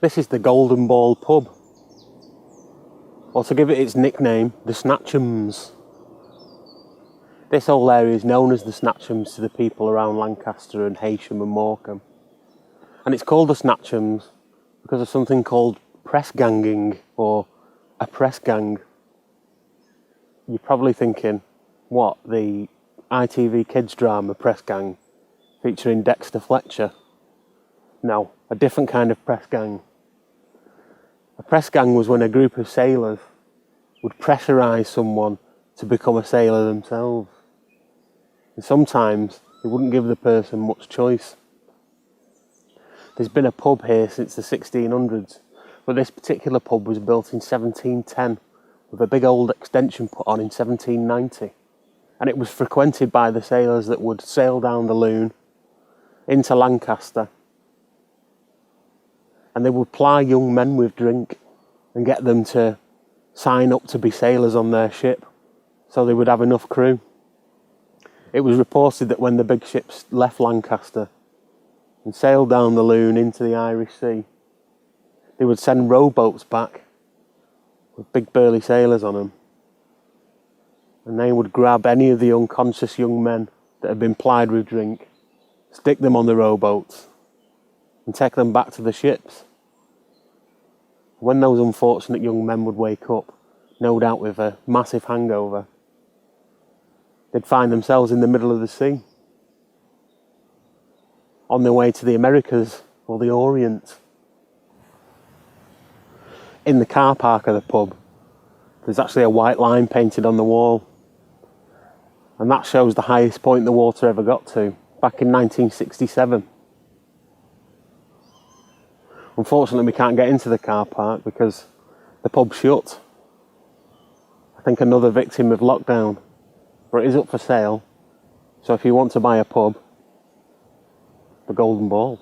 This is the Golden Ball pub, or to give it its nickname, the Snatchums. This whole area is known as the Snatchums to the people around Lancaster and Heysham and Morecambe. And it's called the Snatchums because of something called press ganging, or a press gang. You're probably thinking, what, the ITV kids drama Press Gang featuring Dexter Fletcher? No, a different kind of press gang. A press gang was when a group of sailors would pressurise someone to become a sailor themselves. And sometimes they wouldn't give the person much choice. There's been a pub here since the 1600s, but this particular pub was built in 1710 with a big old extension put on in 1790. And it was frequented by the sailors that would sail down the Lune into Lancaster. And they would ply young men with drink and get them to sign up to be sailors on their ship, so they would have enough crew. It was reported that when the big ships left Lancaster and sailed down the Lune into the Irish Sea, they would send rowboats back with big burly sailors on them. And they would grab any of the unconscious young men that had been plied with drink, stick them on the rowboats, and take them back to the ships. When those unfortunate young men would wake up, no doubt with a massive hangover, they'd find themselves in the middle of the sea, on their way to the Americas or the Orient. In the car park of the pub, there's actually a white line painted on the wall, and that shows the highest point the water ever got to, back in 1967. Unfortunately, we can't get into the car park because the pub's shut. I think another victim of lockdown, but it is up for sale. So if you want to buy a pub, the Golden Ball.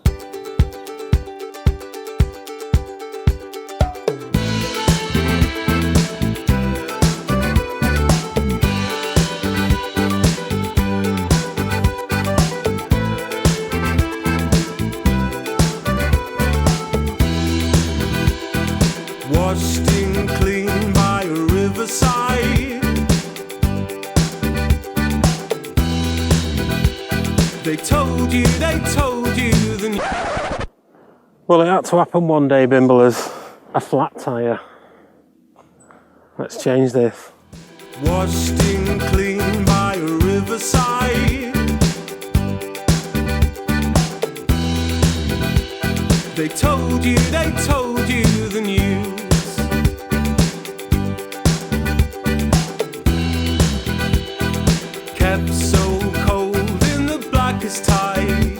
Washed in clean by a riverside. They told you the... Well, it had to happen one day, Bimble, as a flat tyre. Let's change this. Washed in clean by a riverside. They told you the news. Kept so cold in the blackest tide.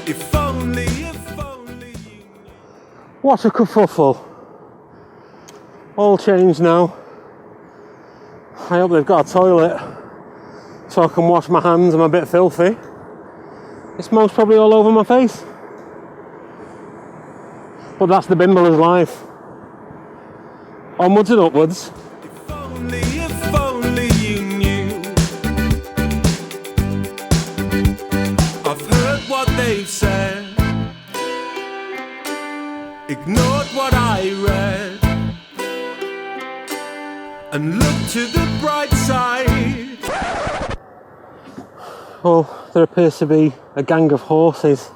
If only you knew. What a kerfuffle. All changed now. I hope they've got a toilet so I can wash my hands. I'm a bit filthy. It's most probably all over my face. But that's the Bimbler's life. Onwards and upwards. If only you knew. I've heard what they've said, ignored what I read, and looked to the bright side. Oh, there appears to be a gang of horses.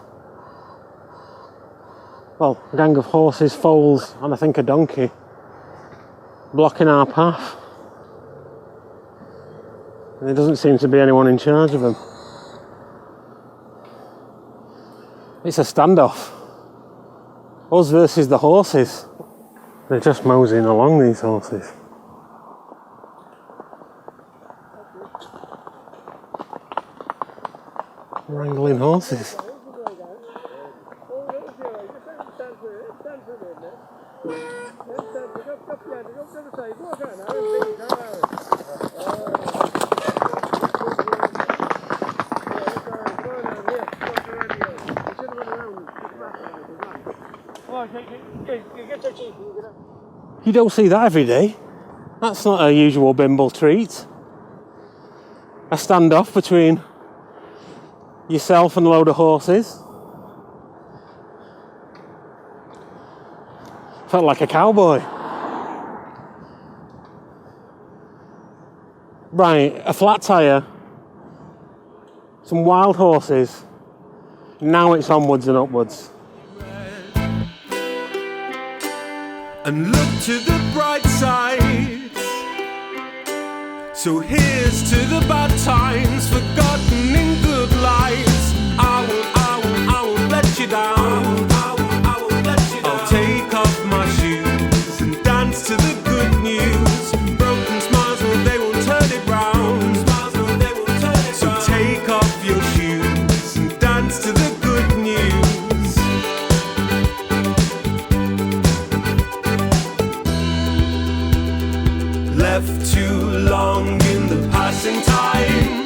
Well, a gang of horses, foals, and I think a donkey, blocking our path. And there doesn't seem to be anyone in charge of them. It's a standoff. Us versus the horses. They're just moseying along, these horses. Wrangling horses. You don't see that every day. That's not a usual Bimble treat. A standoff between yourself and a load of horses. Felt like a cowboy. Right, a flat tyre, some wild horses. Now it's onwards and upwards. And look to the bright side. So here's to the bad times, forgotten in good lights. I won't let you down. I'll take off my shoes and dance to the good news. Broken smiles, well, they won't turn it round. So take off your shoes and dance to the good news. Left too long in the passing time.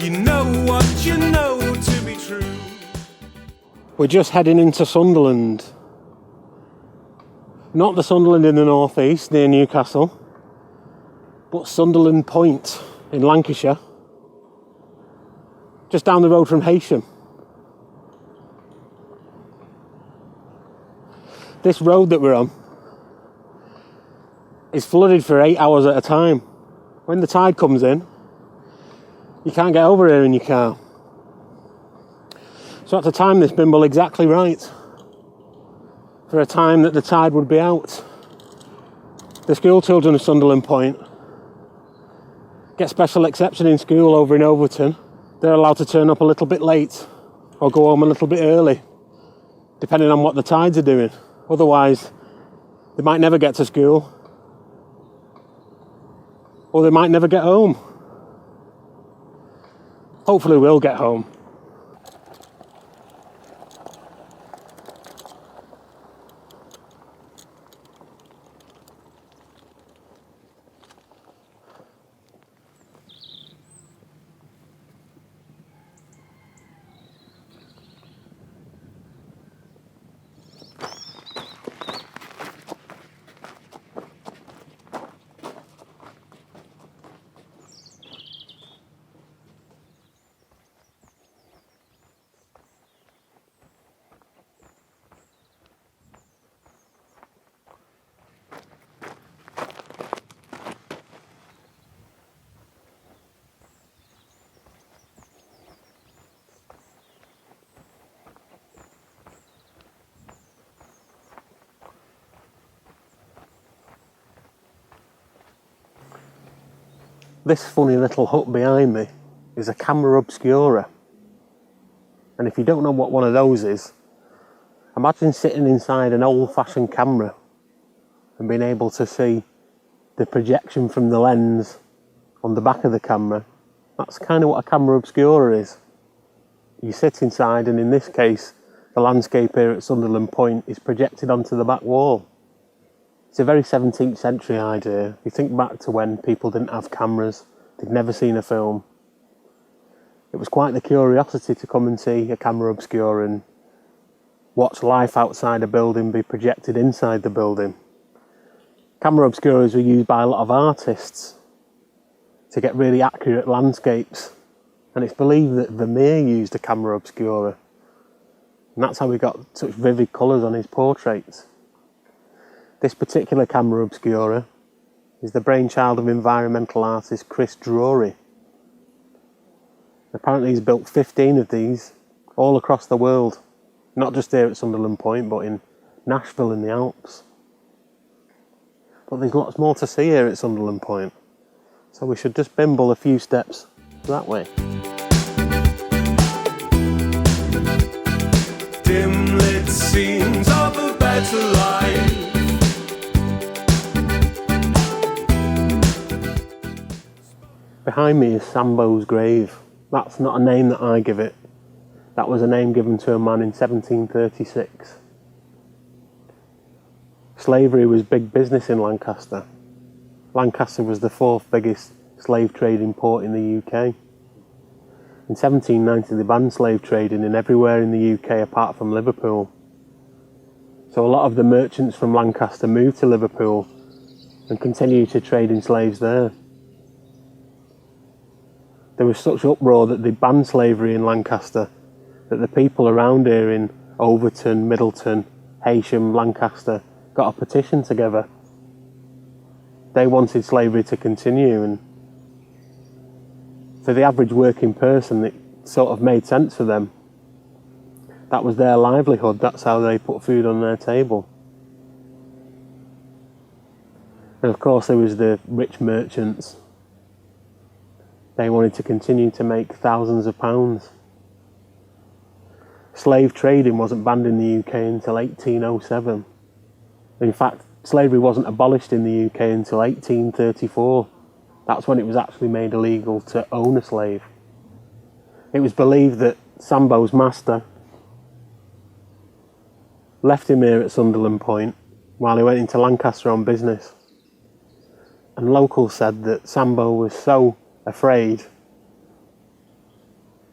You know what you know to be true. We're just heading into Sunderland. Not the Sunderland in the northeast near Newcastle, but Sunderland Point in Lancashire. Just down the road from Heysham. This road that we're on is flooded for 8 hours at a time. When the tide comes in, you can't get over here in your car. So I had to time this Bimble exactly right for a time that the tide would be out. The school children of Sunderland Point get special exception in school over in Overton. They're allowed to turn up a little bit late or go home a little bit early, depending on what the tides are doing. Otherwise, they might never get to school, or they might never get home. Hopefully we'll get home. This funny little hut behind me is a camera obscura. And if you don't know what one of those is, imagine sitting inside an old-fashioned camera and being able to see the projection from the lens on the back of the camera. That's kind of what a camera obscura is. You sit inside, and in this case, the landscape here at Sunderland Point is projected onto the back wall. It's a very 17th century idea. You think back to when people didn't have cameras, they'd never seen a film. It was quite the curiosity to come and see a camera obscura and watch life outside a building be projected inside the building. Camera obscuras were used by a lot of artists to get really accurate landscapes. And it's believed that Vermeer used a camera obscura. And that's how he got such vivid colours on his portraits. This particular camera obscura is the brainchild of environmental artist Chris Drury. Apparently he's built 15 of these all across the world, not just here at Sunderland Point, but in Nashville in the Alps. But there's lots more to see here at Sunderland Point, so we should just bimble a few steps that way. Dim lit scenes of a better life. Behind me is Sambo's grave. That's not a name that I give it. That was a name given to a man in 1736. Slavery was big business in Lancaster. Lancaster was the fourth biggest slave trading port in the UK. In 1790 they banned slave trading in everywhere in the UK apart from Liverpool. So a lot of the merchants from Lancaster moved to Liverpool and continued to trade in slaves there. there was such uproar that they banned slavery in Lancaster that the people around here in Overton, Middleton, Heysham, Lancaster got a petition together. They wanted slavery to continue, and for the average working person it sort of made sense for them. That was their livelihood, that's how they put food on their table. And of course there was the rich merchants. They wanted to continue to make thousands of pounds. Slave trading wasn't banned in the UK until 1807. In fact, slavery wasn't abolished in the UK until 1834. That's when it was actually made illegal to own a slave. It was believed that Sambo's master left him here at Sunderland Point while he went into Lancaster on business. And locals said that Sambo was so afraid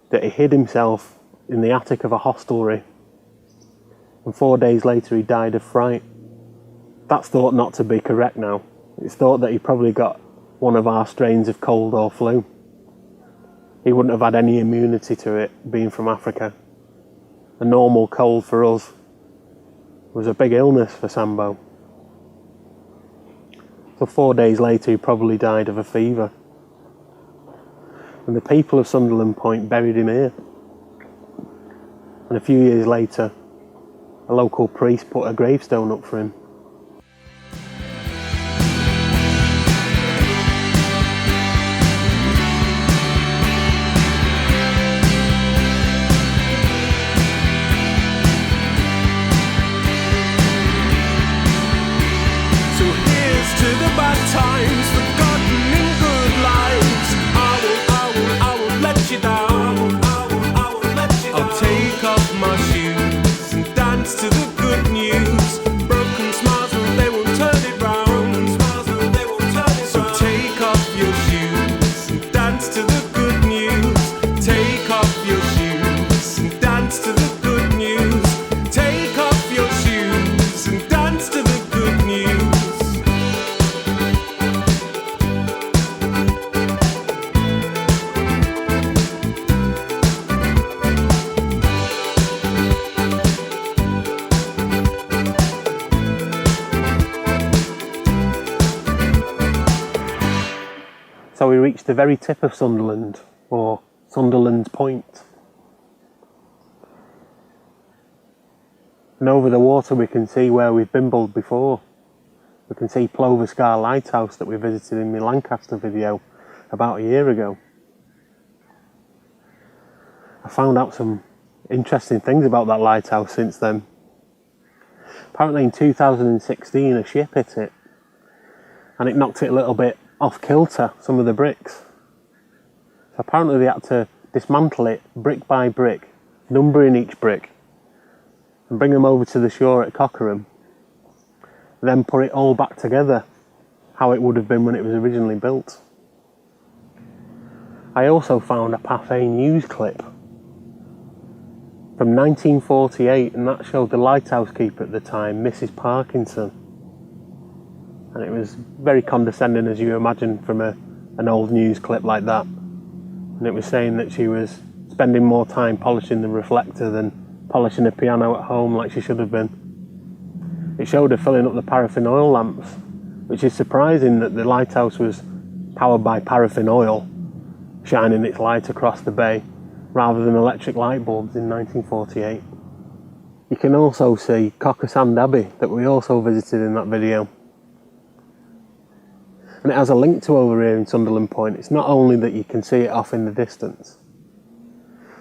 that he hid himself in the attic of a hostelry, and 4 days later he died of fright. That's thought not to be correct now. It's thought that he probably got one of our strains of cold or flu. He wouldn't have had any immunity to it, being from Africa. A normal cold for us was a big illness for Sambo. So 4 days later he probably died of a fever. And the people of Sunderland Point buried him here. And a few years later, a local priest put a gravestone up for him. So here's to the bad times, forgotten in good lives. I will let you down. I'll take off my shoes and dance to the good news. Broken smiles, well, they won't turn it round. So take off your shoes and dance to the good news. Take off your shoes and dance to the good news. Take off your shoes and dance to the good news. So we reached the very tip of Sunderland, or Sunderland Point. And over the water we can see where we've bimbled before. We can see Plover Scar Lighthouse that we visited in my Lancaster video about a year ago. I found out some interesting things about that lighthouse since then. Apparently in 2016 a ship hit it and it knocked it a little bit off kilter, some of the bricks. So apparently they had to dismantle it brick by brick, numbering each brick, and bring them over to the shore at Cockerham, then put it all back together how it would have been when it was originally built. I also found a Pathé News clip from 1948, and that showed the lighthouse keeper at the time, Mrs. Parkinson. And it was very condescending, as you imagine from an old news clip like that. And it was saying that she was spending more time polishing the reflector than polishing a piano at home like she should have been. It showed her filling up the paraffin oil lamps, which is surprising that the lighthouse was powered by paraffin oil, shining its light across the bay, rather than electric light bulbs in 1948. You can also see Cocker Abbey that we also visited in that video. And it has a link to over here in Sunderland Point. It's not only that you can see it off in the distance,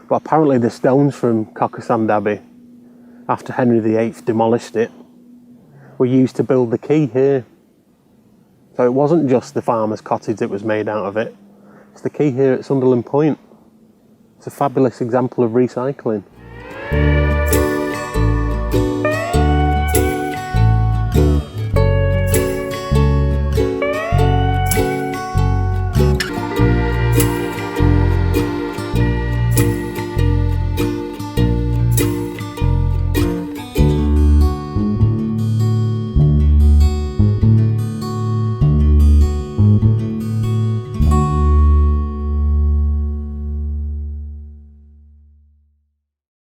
but apparently the stones from Cocker Abbey, after Henry VIII demolished it, were used to build the quay here. So it wasn't just the farmer's cottage that was made out of it, it's the quay here at Sunderland Point. It's a fabulous example of recycling.